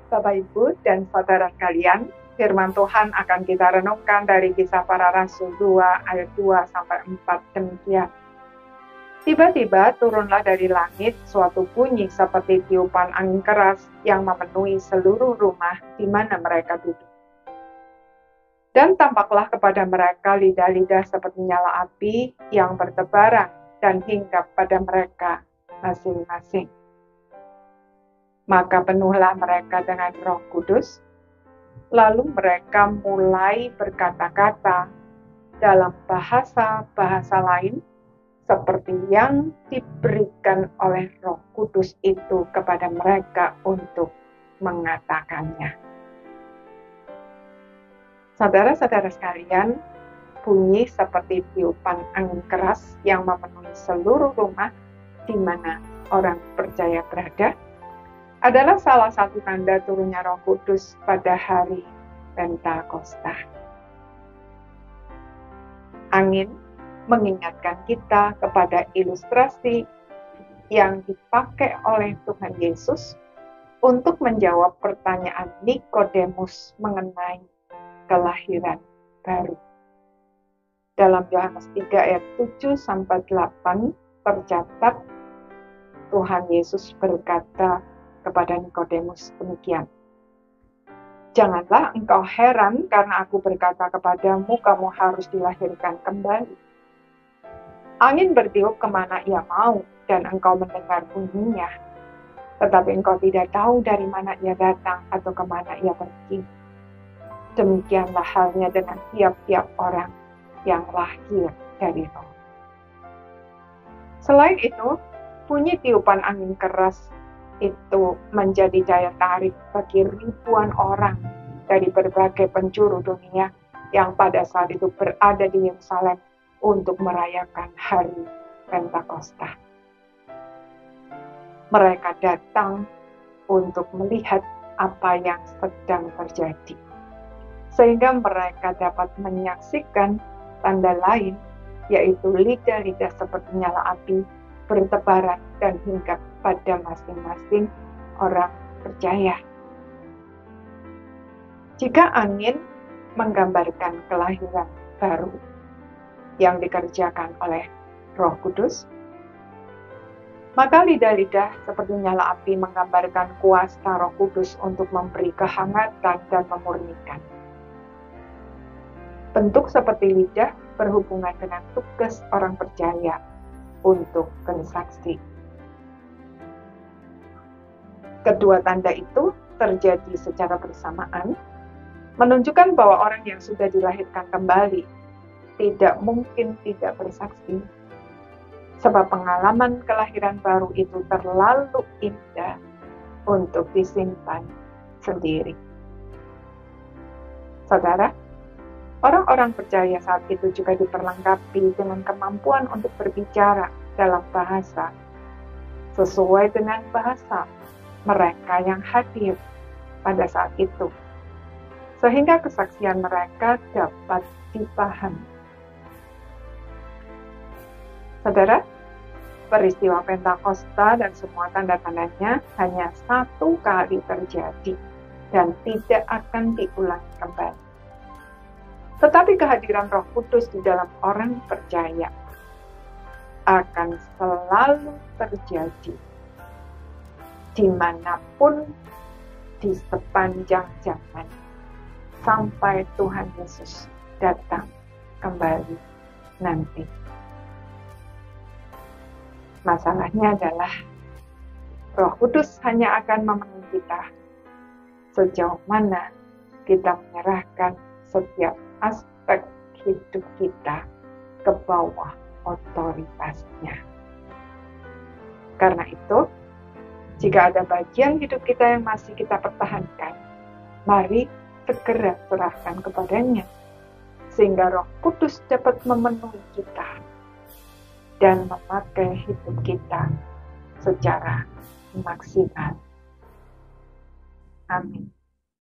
Bapak, Ibu, dan saudara sekalian, firman Tuhan akan kita renungkan dari Kisah Para Rasul 2 ayat 2 sampai 4 demikian. Tiba-tiba turunlah dari langit suatu bunyi seperti tiupan angin keras yang memenuhi seluruh rumah di mana mereka duduk. Dan tampaklah kepada mereka lidah-lidah seperti nyala api yang bertebaran dan hinggap pada mereka masing-masing. Maka penuhlah mereka dengan Roh Kudus, lalu mereka mulai berkata-kata dalam bahasa-bahasa lain seperti yang diberikan oleh Roh Kudus itu kepada mereka untuk mengatakannya. Saudara-saudara sekalian, bunyi seperti tiupan angin keras yang memenuhi seluruh rumah di mana orang percaya berada adalah salah satu tanda turunnya Roh Kudus pada hari Pentakosta. Angin mengingatkan kita kepada ilustrasi yang dipakai oleh Tuhan Yesus untuk menjawab pertanyaan Nikodemus mengenai kelahiran baru. Dalam Yohanes 3 ayat 7-8 tercatat Tuhan Yesus berkata kepada Nikodemus demikian, "Janganlah engkau heran karena aku berkata kepadamu, kamu harus dilahirkan kembali. Angin bertiup kemana ia mau, dan engkau mendengar bunyinya, tetapi engkau tidak tahu dari mana ia datang atau kemana ia pergi. Demikianlah halnya dengan tiap-tiap orang yang lahir dari Roh." Selain itu, bunyi tiupan angin keras itu menjadi daya tarik bagi ribuan orang dari berbagai penjuru dunia yang pada saat itu berada di Yerusalem untuk merayakan hari Pentakosta. Mereka datang untuk melihat apa yang sedang terjadi, sehingga mereka dapat menyaksikan tanda lain, yaitu lidah-lidah seperti nyala api bertebaran dan hinggap pada masing-masing orang percaya. Jika angin menggambarkan kelahiran baru yang dikerjakan oleh Roh Kudus, maka lidah-lidah seperti nyala api menggambarkan kuasa Roh Kudus untuk memberi kehangatan dan memurnikan. Bentuk seperti lidah berhubungan dengan tugas orang percaya untuk bersaksi. Kedua tanda itu terjadi secara bersamaan, menunjukkan bahwa orang yang sudah dilahirkan kembali tidak mungkin tidak bersaksi, sebab pengalaman kelahiran baru itu terlalu indah untuk disimpan sendiri. Saudara, orang-orang percaya saat itu juga diperlengkapi dengan kemampuan untuk berbicara dalam bahasa sesuai dengan bahasa mereka yang hadir pada saat itu, sehingga kesaksian mereka dapat dipahami. Saudara, peristiwa Pentakosta dan semua tanda-tandanya hanya satu kali terjadi dan tidak akan diulangi kembali. Tetapi kehadiran Roh Kudus di dalam orang percaya akan selalu terjadi dimanapun di sepanjang zaman sampai Tuhan Yesus datang kembali nanti. Masalahnya adalah Roh Kudus hanya akan memenuhi kita sejauh mana kita menyerahkan setiap aspek hidup kita ke bawah otoritasnya. Karena itu, jika ada bagian hidup kita yang masih kita pertahankan, mari segera serahkan kepadanya, sehingga Roh Kudus dapat memenuhi kita dan memakai hidup kita secara maksimal. Amin.